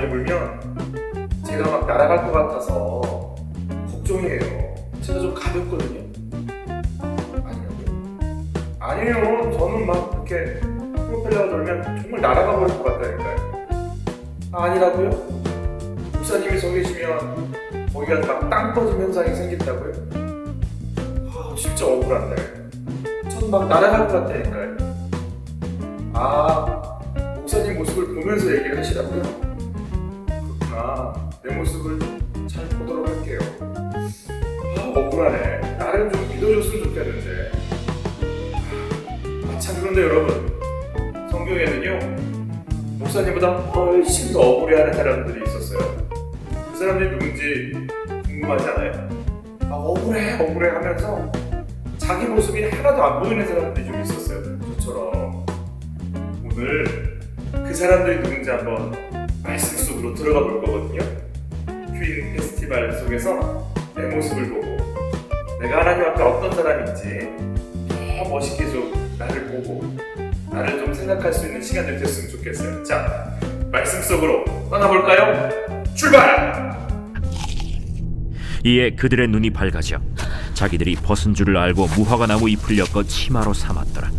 바람이 불면 제가 막 날아갈 것 같아서 걱정이에요. 제가 좀 가볍거든요. 아니에요. 저는 막 이렇게 프로펠러가 돌면 정말 날아가 버릴 것 같다니까요. 아니라고요? 목사님이 서 계시면 거기가 막 땅 터진 현상이 생긴다고요? 진짜 억울한데. 전 막 날아갈 것 같다니까요. 목사님 모습을 보면서 얘기를 하시라고요? 그렇구나. 내 모습을 잘 보도록 할게요. 억울하네. 나를 좀 믿어줬으면 좋겠는데. 참, 그런데 여러분, 성경에는요 목사님보다 훨씬 더 억울해하는 사람들이 있었어요. 그 사람들이 누군지 궁금하지 않아요? 억울해 하면서 자기 모습이 하나도 안 보이는 사람들이 좀 있었어요. 저처럼. 오늘 그 사람들이 누군지 한번 말씀 속으로 들어가 볼 거거든요. 퀸 페스티벌 속에서 내 모습을 보고 내가 하나님 앞에 어떤 사람인지 더 멋있게 좀 나를 보고 나를 좀 생각할 수 있는 시간이 됐으면 좋겠어요. 자, 말씀 속으로 떠나볼까요? 출발! 이에 그들의 눈이 밝아져 자기들이 벗은 줄을 알고 무화과나무 잎을 엮어 치마로 삼았더라.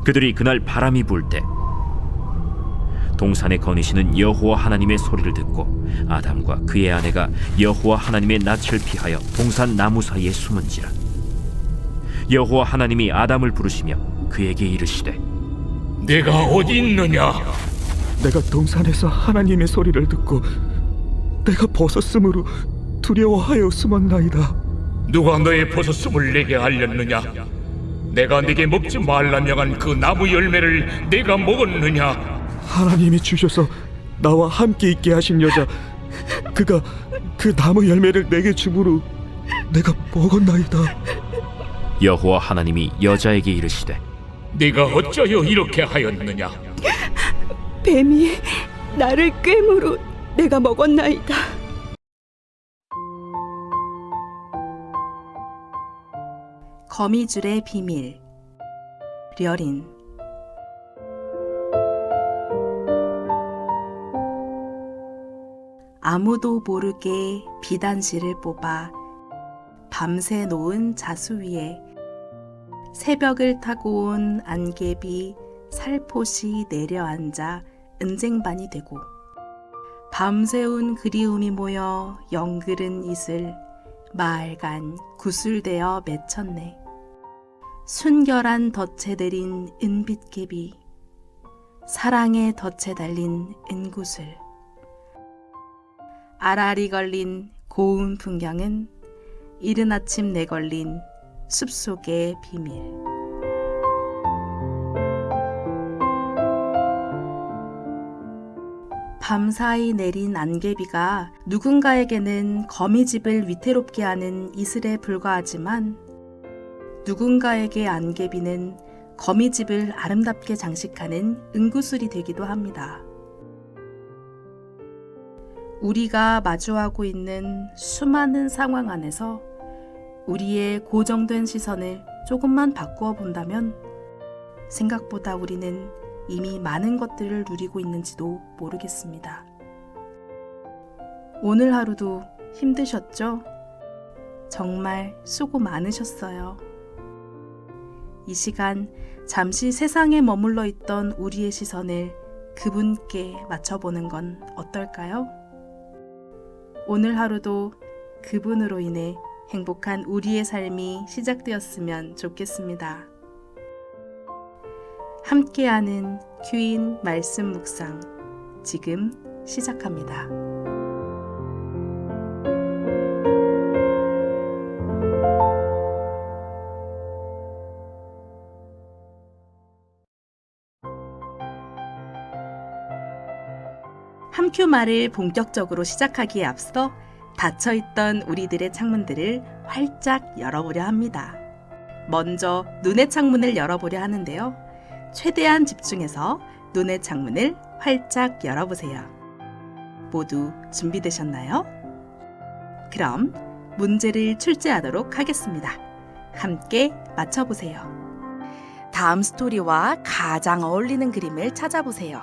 그들이 그날 바람이 불 때 동산에 거니시는 여호와 하나님의 소리를 듣고 아담과 그의 아내가 여호와 하나님의 낯을 피하여 동산 나무 사이에 숨은지라. 여호와 하나님이 아담을 부르시며 그에게 이르시되 내가 어디 있느냐? 내가 동산에서 하나님의 소리를 듣고 내가 벗었으므로 두려워하여 숨었나이다. 누가 너의 벗었음을 내게 알렸느냐? 내가 네게 먹지 말라 명한 그 나무 열매를 내가 먹었느냐? 하나님이 주셔서 나와 함께 있게 하신 여자, 그가 그 나무 열매를 내게 주므로 내가 먹었나이다. 여호와 하나님이 여자에게 이르시되 네가 어찌하여 이렇게 하였느냐? 뱀이 나를 꿰므로 내가 먹었나이다. 거미줄의 비밀. 려린. 아무도 모르게 비단실을 뽑아 밤새 놓은 자수 위에 새벽을 타고 온 안개비 살포시 내려앉아 은쟁반이 되고 밤새운 그리움이 모여 영그른 이슬 말간 구슬되어 맺혔네. 순결한 덫에 내린 은빛개비 사랑의 덫에 달린 은구슬 알알이 걸린 고운 풍경은 이른 아침 내걸린 숲속의 비밀. 밤사이 내린 안개비가 누군가에게는 거미집을 위태롭게 하는 이슬에 불과하지만 누군가에게 안개비는 거미집을 아름답게 장식하는 은구슬이 되기도 합니다. 우리가 마주하고 있는 수많은 상황 안에서 우리의 고정된 시선을 조금만 바꾸어 본다면 생각보다 우리는 이미 많은 것들을 누리고 있는지도 모르겠습니다. 오늘 하루도 힘드셨죠? 정말 수고 많으셨어요. 이 시간 잠시 세상에 머물러 있던 우리의 시선을 그분께 맞춰보는 건 어떨까요? 오늘 하루도 그분으로 인해 행복한 우리의 삶이 시작되었으면 좋겠습니다. 함께하는 큐인 말씀 묵상 지금 시작합니다. 함큐말을 본격적으로 시작하기에 앞서 닫혀있던 우리들의 창문들을 활짝 열어보려 합니다. 먼저 눈의 창문을 열어보려 하는데요. 최대한 집중해서 눈의 창문을 활짝 열어보세요. 모두 준비되셨나요? 그럼 문제를 출제하도록 하겠습니다. 함께 맞춰보세요. 다음 스토리와 가장 어울리는 그림을 찾아보세요.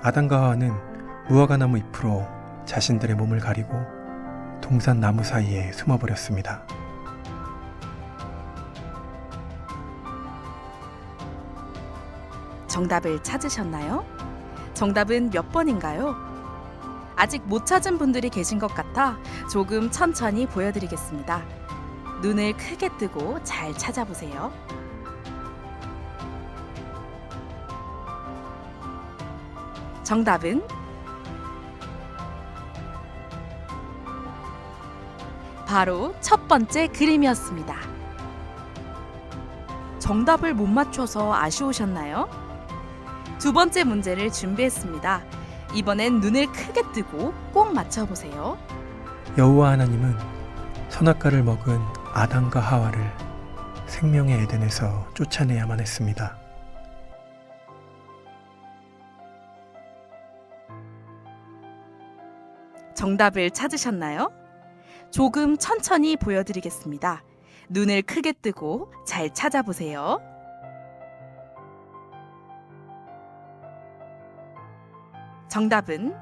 아담과 하와는 무화과 나무 잎으로 자신들의 몸을 가리고 동산 나무 사이에 숨어버렸습니다. 정답을 찾으셨나요? 정답은 몇 번인가요? 아직 못 찾은 분들이 계신 것 같아 조금 천천히 보여드리겠습니다. 눈을 크게 뜨고 잘 찾아보세요. 정답은 바로 첫 번째 그림이었습니다. 정답을 못 맞춰서 아쉬우셨나요? 두 번째 문제를 준비했습니다. 이번엔 눈을 크게 뜨고 꼭 맞춰보세요. 여호와 하나님은 선악과를 먹은 아담과 하와를 생명의 에덴에서 쫓아내야만 했습니다. 정답을 찾으셨나요? 조금 천천히 보여드리겠습니다. 눈을 크게 뜨고 잘 찾아보세요. 정답은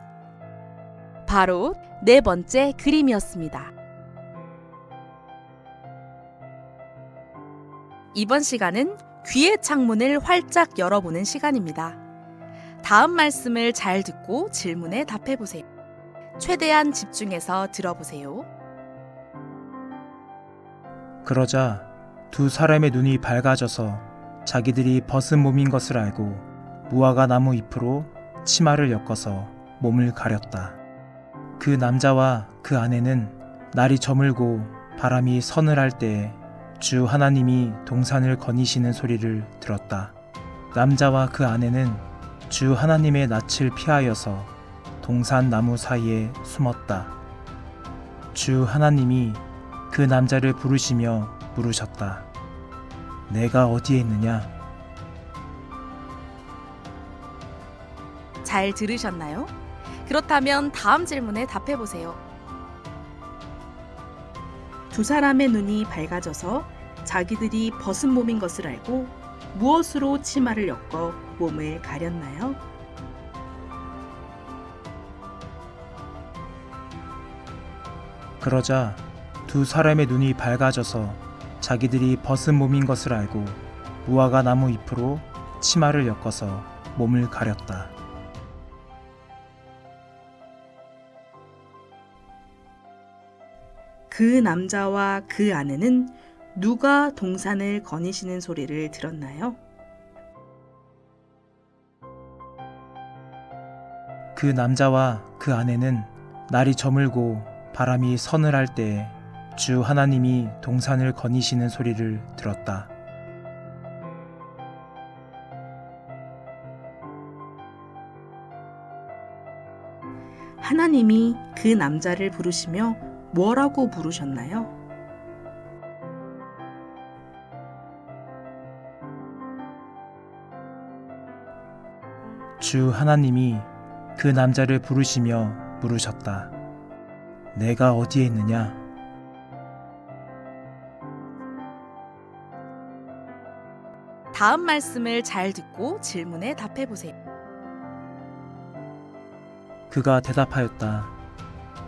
바로 네 번째 그림이었습니다. 이번 시간은 귀의 창문을 활짝 열어보는 시간입니다. 다음 말씀을 잘 듣고 질문에 답해보세요. 최대한 집중해서 들어보세요. 그러자 두 사람의 눈이 밝아져서 자기들이 벗은 몸인 것을 알고 무화과 나무 잎으로 치마를 엮어서 몸을 가렸다. 그 남자와 그 아내는 날이 저물고 바람이 서늘할 때에 주 하나님이 동산을 거니시는 소리를 들었다. 남자와 그 아내는 주 하나님의 낯을 피하여서 동산 나무 사이에 숨었다. 주 하나님이 그 남자를 부르시며 물으셨다. 내가 어디에 있느냐? 잘 들으셨나요? 그렇다면 다음 질문에 답해보세요. 두 사람의 눈이 밝아져서 자기들이 벗은 몸인 것을 알고 무엇으로 치마를 엮어 몸을 가렸나요? 그러자 두 사람의 눈이 밝아져서 자기들이 벗은 몸인 것을 알고 무화과 나무 잎으로 치마를 엮어서 몸을 가렸다. 그 남자와 그 아내는 누가 동산을 거니시는 소리를 들었나요? 그 남자와 그 아내는 날이 저물고 바람이 서늘할 때에 주 하나님이 동산을 거니시는 소리를 들었다. 하나님이 그 남자를 부르시며 뭐라고 부르셨나요? 주 하나님이 그 남자를 부르시며 물으셨다. 내가 어디에 있느냐? 다음 말씀을 잘 듣고 질문에 답해보세요. 그가 대답하였다.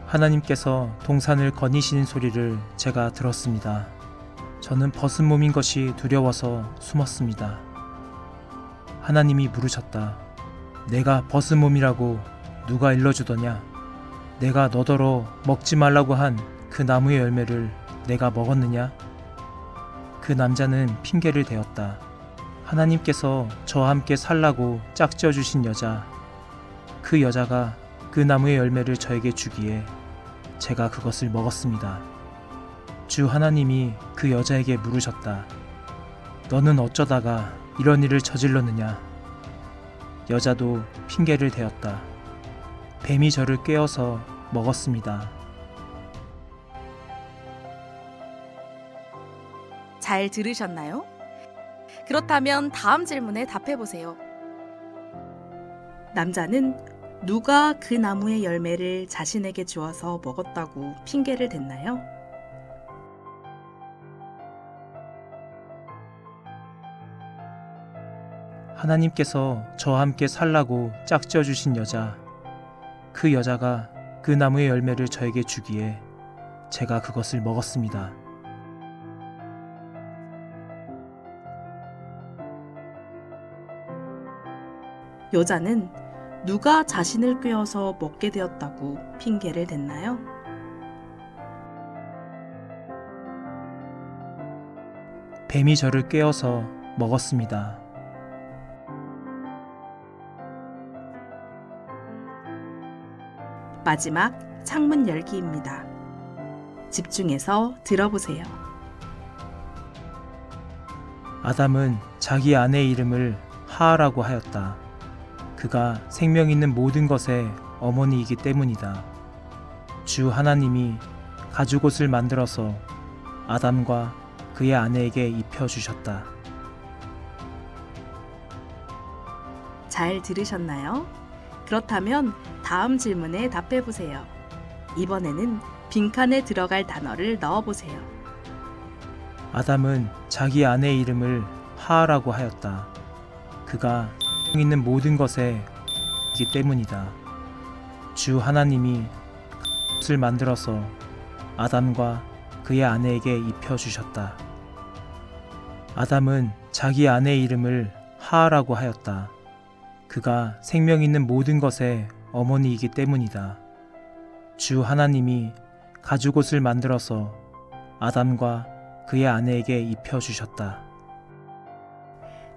하나님께서 동산을 거니시는 소리를 제가 들었습니다. 저는 벗은 몸인 것이 두려워서 숨었습니다. 하나님이 물으셨다. 내가 벗은 몸이라고 누가 일러주더냐? 내가 너더러 먹지 말라고 한 그 나무의 열매를 내가 먹었느냐? 그 남자는 핑계를 대었다. 하나님께서 저와 함께 살라고 짝지어 주신 여자, 그 여자가 그 나무의 열매를 저에게 주기에 제가 그것을 먹었습니다. 주 하나님이 그 여자에게 물으셨다. 너는 어쩌다가 이런 일을 저질렀느냐? 여자도 핑계를 대었다. 뱀이 저를 꿰어서 먹었습니다. 잘 들으셨나요? 그렇다면 다음 질문에 답해보세요. 남자는 누가 그 나무의 열매를 자신에게 주어서 먹었다고 핑계를 댔나요? 하나님께서 저와 함께 살라고 짝지어 주신 여자, 그 여자가 그 나무의 열매를 저에게 주기에 제가 그것을 먹었습니다. 여자는 누가 자신을 꿰어서 먹게 되었다고 핑계를 댔나요? 뱀이 저를 꿰어서 먹었습니다. 마지막 창문 열기입니다. 집중해서 들어보세요. 아담은 자기 아내의 이름을 하라고 하였다. 그가 생명 있는 모든 것의 어머니이기 때문이다. 주 하나님이 가죽옷을 만들어서 아담과 그의 아내에게 입혀주셨다. 잘 들으셨나요? 그렇다면 다음 질문에 답해보세요. 이번에는 빈칸에 들어갈 단어를 넣어보세요. 아담은 자기 아내의 이름을 하라고 하였다. 그가 생명 있는 모든 것의 이기 때문이다. 주 하나님이 옷을 만들어서 아담과 그의 아내에게 입혀주셨다. 아담은 자기 아내의 이름을 하라고 하였다. 그가 생명 있는 모든 것의 어머니이기 때문이다. 주 하나님이 가죽옷을 만들어서 아담과 그의 아내에게 입혀주셨다.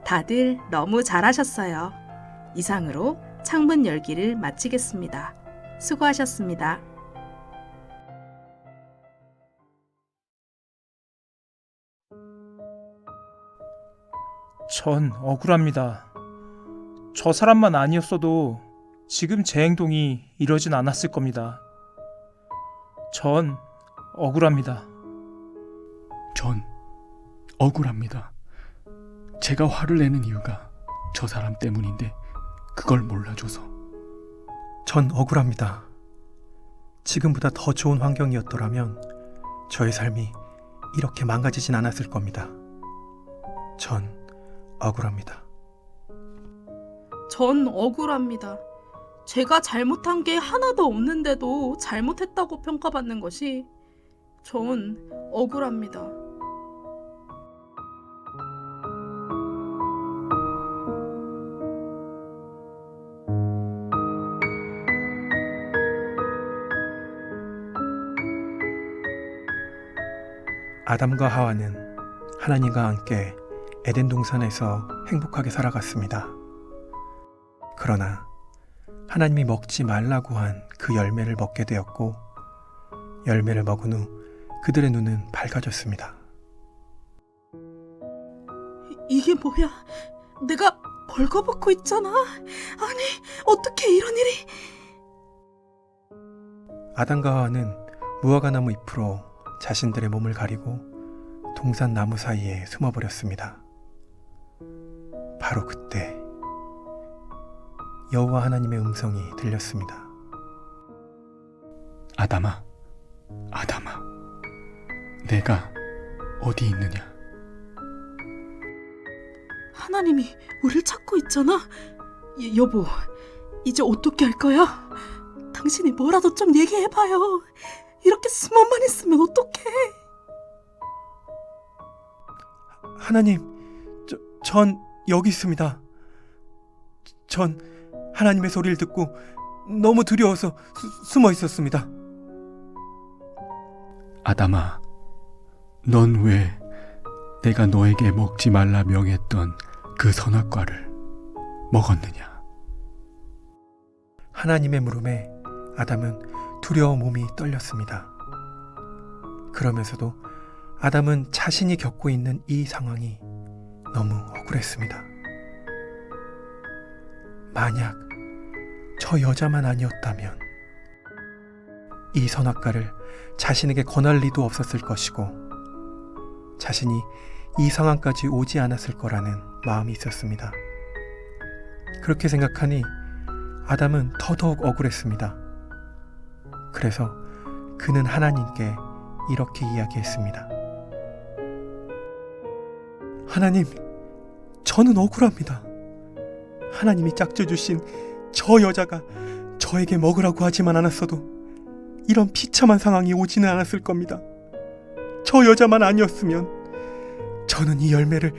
다들 너무 잘하셨어요. 이상으로 창문 열기를 마치겠습니다. 수고하셨습니다. 전 억울합니다. 저 사람만 아니었어도 지금 제 행동이 이러진 않았을 겁니다. 전 억울합니다. 전 억울합니다. 제가 화를 내는 이유가 저 사람 때문인데 그걸 몰라줘서. 전 억울합니다. 지금보다 더 좋은 환경이었더라면 저의 삶이 이렇게 망가지진 않았을 겁니다. 전 억울합니다. 전 억울합니다. 제가 잘못한 게 하나도 없는데도 잘못했다고 평가받는 것이 전 억울합니다. 아담과 하와는 하나님과 함께 에덴 동산에서 행복하게 살아갔습니다. 그러나 하나님이 먹지 말라고 한 그 열매를 먹게 되었고, 열매를 먹은 후 그들의 눈은 밝아졌습니다. 이게 뭐야? 내가 벌거벗고 있잖아. 아니, 어떻게 이런 일이? 아담과 하와는 무화과 나무 잎으로 자신들의 몸을 가리고 동산 나무 사이에 숨어버렸습니다. 바로 그때 여호와 하나님의 음성이 들렸습니다. 아담아, 아담아, 내가 어디 있느냐? 하나님이 우릴 찾고 있잖아. 여보, 이제 어떻게 할 거야? 당신이 뭐라도 좀 얘기해봐요. 이렇게 숨어만 있으면 어떡해? 하나님, 전 여기 있습니다. 전 하나님의 소리를 듣고 너무 두려워서 숨어 있었습니다. 아담아, 넌 왜 내가 너에게 먹지 말라 명했던 그 선악과를 먹었느냐? 하나님의 물음에 아담은 두려워 몸이 떨렸습니다. 그러면서도 아담은 자신이 겪고 있는 이 상황이 너무 억울했습니다. 만약 저 여자만 아니었다면 이 선악과를 자신에게 권할 리도 없었을 것이고, 자신이 이 상황까지 오지 않았을 거라는 마음이 있었습니다. 그렇게 생각하니 아담은 더더욱 억울했습니다. 그래서 그는 하나님께 이렇게 이야기했습니다. 하나님, 저는 억울합니다. 하나님이 짝져 주신 저 여자가 저에게 먹으라고 하지만 않았어도 이런 비참한 상황이 오지는 않았을 겁니다. 저 여자만 아니었으면 저는 이 열매를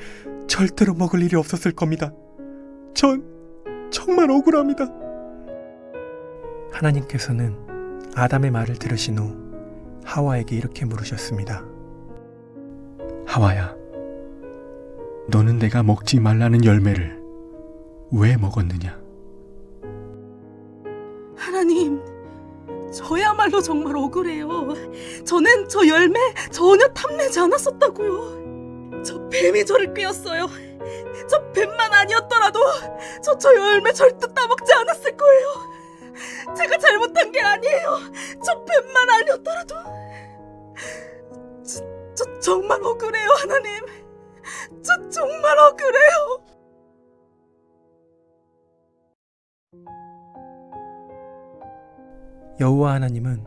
절대로 먹을 일이 없었을 겁니다. 전 정말 억울합니다. 하나님께서는 아담의 말을 들으신 후 하와에게 이렇게 물으셨습니다. 하와야, 너는 내가 먹지 말라는 열매를 왜 먹었느냐? 하나님, 저야말로 정말 억울해요. 저는 저 열매 전혀 탐내지 않았었다고요. 저 뱀이 저를 꿰었어요. 저 뱀만 아니었더라도 저 열매 절대 따먹지 않았을 거예요. 제가 잘못한 게 아니에요. 저 뱀만 아니었더라도. 저 정말 억울해요, 하나님. 저 정말 억울해요. 여호와 하나님은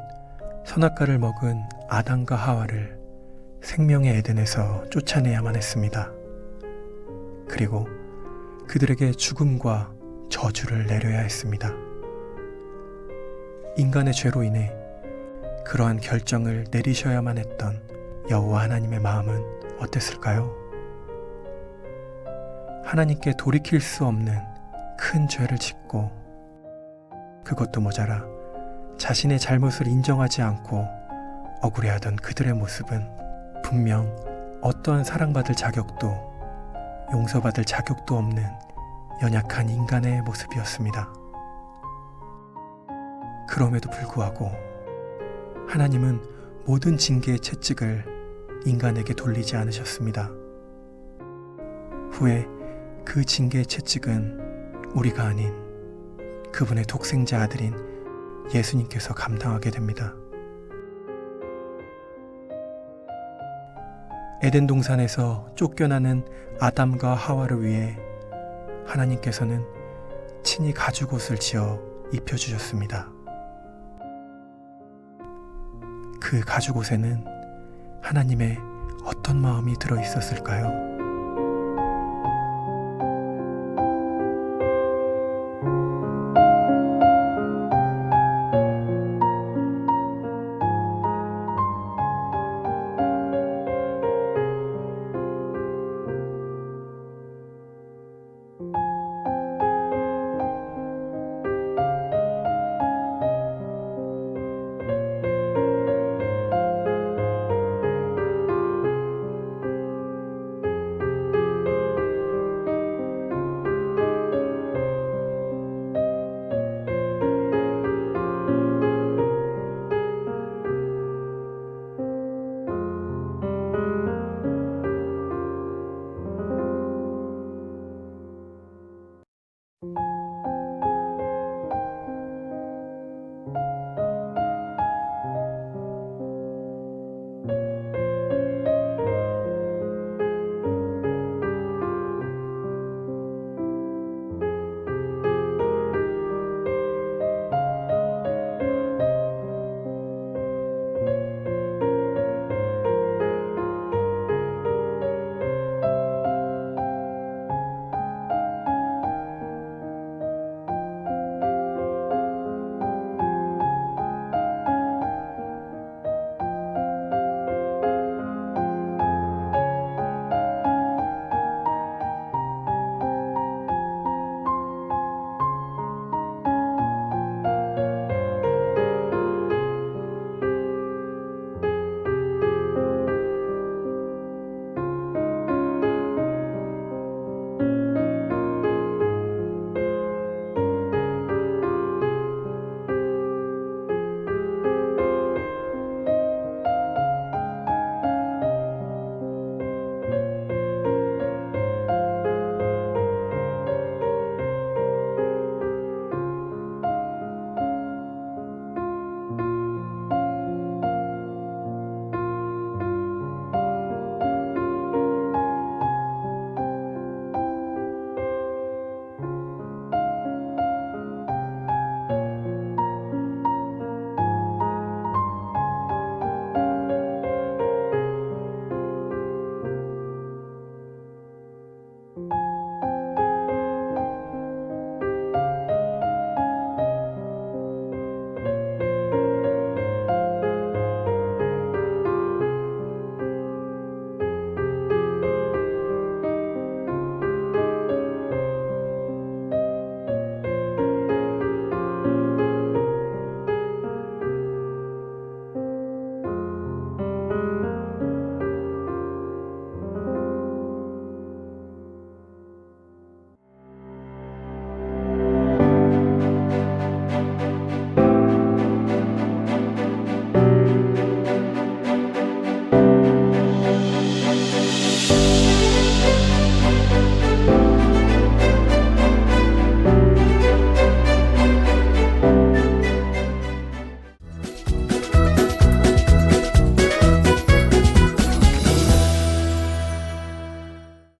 선악과를 먹은 아담과 하와를 생명의 에덴에서 쫓아내야만 했습니다. 그리고 그들에게 죽음과 저주를 내려야 했습니다. 인간의 죄로 인해 그러한 결정을 내리셔야만 했던 여호와 하나님의 마음은 어땠을까요? 하나님께 돌이킬 수 없는 큰 죄를 짓고 그것도 모자라 자신의 잘못을 인정하지 않고 억울해하던 그들의 모습은 분명 어떠한 사랑받을 자격도 용서받을 자격도 없는 연약한 인간의 모습이었습니다. 그럼에도 불구하고 하나님은 모든 징계의 채찍을 인간에게 돌리지 않으셨습니다. 후에 그 징계의 채찍은 우리가 아닌 그분의 독생자 아들인 예수님께서 감당하게 됩니다. 에덴 동산에서 쫓겨나는 아담과 하와를 위해 하나님께서는 친히 가죽옷을 지어 입혀주셨습니다. 그 가죽옷에는 하나님의 어떤 마음이 들어 있었을까요?